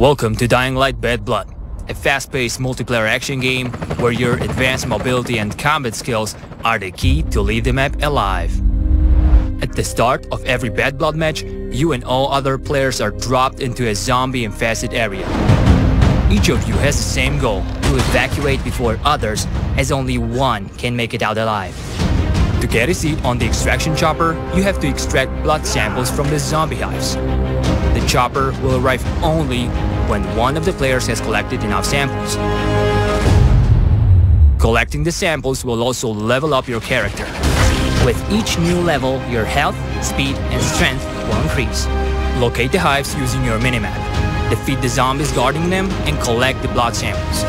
Welcome to Dying Light Bad Blood, a fast-paced multiplayer action game where your advanced mobility and combat skills are the key to leave the map alive. At the start of every Bad Blood match, you and all other players are dropped into a zombie-infested area. Each of you has the same goal, to evacuate before others, as only one can make it out alive. To get a seat on the extraction chopper, you have to extract blood samples from the zombie hives. The chopper will arrive only when one of the players has collected enough samples. Collecting the samples will also level up your character. With each new level, your health, speed, and strength will increase. Locate the hives using your minimap. Defeat the zombies guarding them and collect the blood samples.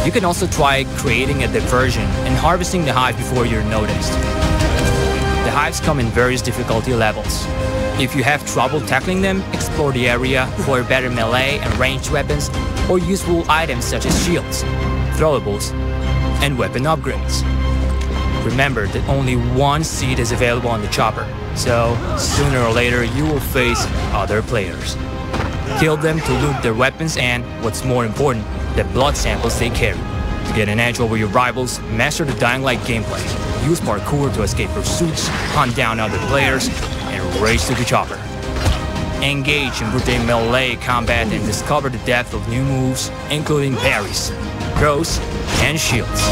You can also try creating a diversion and harvesting the hive before you're noticed. The hives come in various difficulty levels. If you have trouble tackling them, explore the area for better melee and ranged weapons or useful items such as shields, throwables, and weapon upgrades. Remember that only one seat is available on the chopper, so sooner or later you will face other players. Kill them to loot their weapons and, what's more important, the blood samples they carry. To get an edge over your rivals, master the Dying Light gameplay. Use parkour to escape pursuits, hunt down other players, and race to the chopper. Engage in brutal melee combat and discover the depth of new moves, including parries, throws, and shields.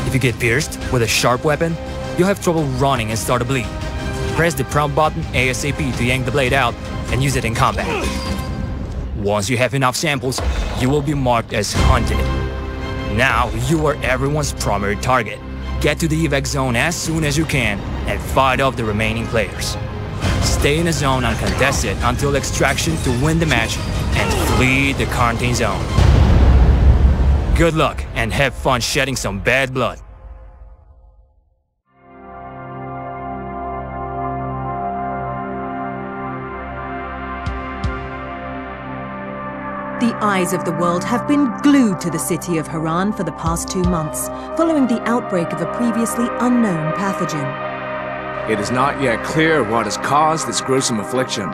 If you get pierced with a sharp weapon, you'll have trouble running and start to bleed. Press the prompt button ASAP to yank the blade out and use it in combat. Once you have enough samples, you will be marked as hunted. Now you are everyone's primary target. Get to the evac zone as soon as you can and fight off the remaining players. Stay in the zone uncontested until extraction to win the match and flee the quarantine zone. Good luck and have fun shedding some bad blood. The eyes of the world have been glued to the city of Haran for the past 2 months, following the outbreak of a previously unknown pathogen. It is not yet clear what has caused this gruesome affliction.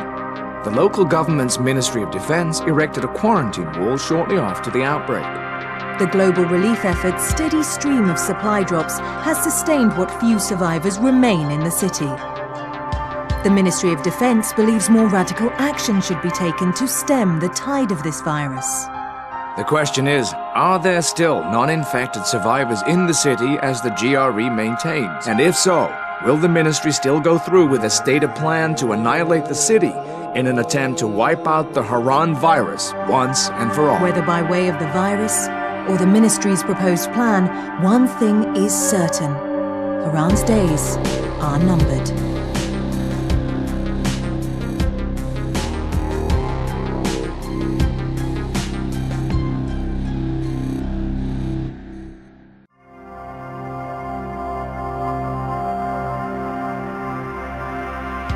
The local government's Ministry of Defense erected a quarantine wall shortly after the outbreak. The global relief effort's steady stream of supply drops has sustained what few survivors remain in the city. The Ministry of Defense believes more radical action should be taken to stem the tide of this virus. The question is, are there still non-infected survivors in the city as the GRE maintains? And if so, will the ministry still go through with a stated plan to annihilate the city in an attempt to wipe out the Haran virus once and for all? Whether by way of the virus or the ministry's proposed plan, one thing is certain. Haran's days are numbered.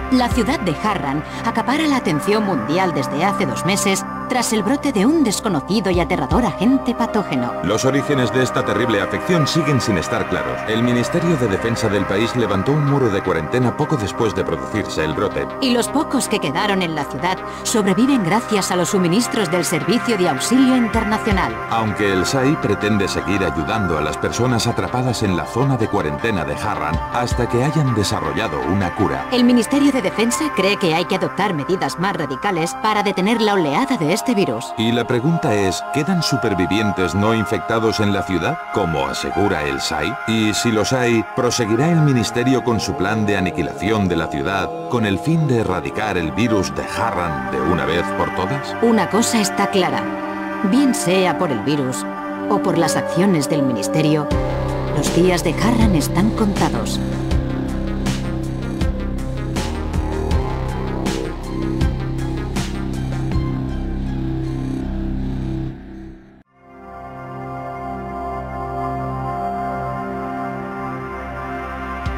La ciudad de Harran acapara la atención mundial desde hace 2 meses tras el brote de un desconocido y aterrador agente patógeno. Los orígenes de esta terrible afección siguen sin estar claros. El Ministerio de Defensa del país levantó un muro de cuarentena poco después de producirse el brote. Y los pocos que quedaron en la ciudad sobreviven gracias a los suministros del Servicio de Auxilio Internacional. Aunque el SAI pretende seguir ayudando a las personas atrapadas en la zona de cuarentena de Harran hasta que hayan desarrollado una cura. El Ministerio de Defensa cree que hay que adoptar medidas más radicales para detener la oleada de este virus. Y la pregunta es, ¿quedan supervivientes no infectados en la ciudad, como asegura el SAI? Y si los hay, ¿proseguirá el ministerio con su plan de aniquilación de la ciudad con el fin de erradicar el virus de Harran de una vez por todas? Una cosa está clara, bien sea por el virus o por las acciones del ministerio, los días de Harran están contados.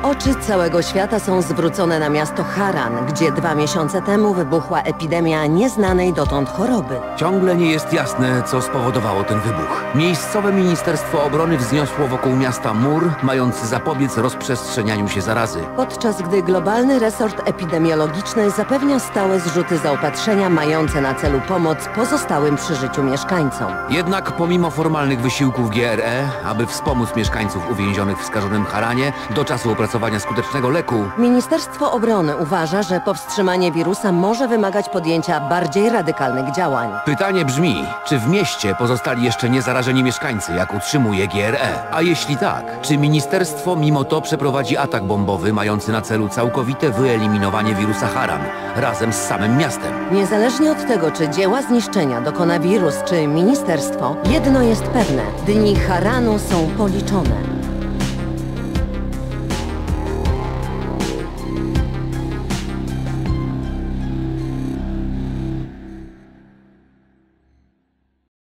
Oczy całego świata są zwrócone na miasto Haran, gdzie 2 miesiące temu wybuchła epidemia nieznanej dotąd choroby. Ciągle nie jest jasne, co spowodowało ten wybuch. Miejscowe Ministerstwo Obrony wzniosło wokół miasta mur, mający zapobiec rozprzestrzenianiu się zarazy. Podczas gdy globalny resort epidemiologiczny zapewnia stałe zrzuty zaopatrzenia mające na celu pomoc pozostałym przy życiu mieszkańcom. Jednak pomimo formalnych wysiłków GRE, aby wspomóc mieszkańców uwięzionych w skażonym Haranie do czasu opracowania skutecznego leku, Ministerstwo Obrony uważa, że powstrzymanie wirusa może wymagać podjęcia bardziej radykalnych działań. pytanie brzmi, czy w mieście pozostali jeszcze niezarażeni mieszkańcy, jak utrzymuje GRE? A jeśli tak, czy ministerstwo mimo to przeprowadzi atak bombowy mający na celu całkowite wyeliminowanie wirusa Haran razem z samym miastem? Niezależnie od tego, czy dzieła zniszczenia dokona wirus czy ministerstwo, jedno jest pewne: dni Haranu są policzone.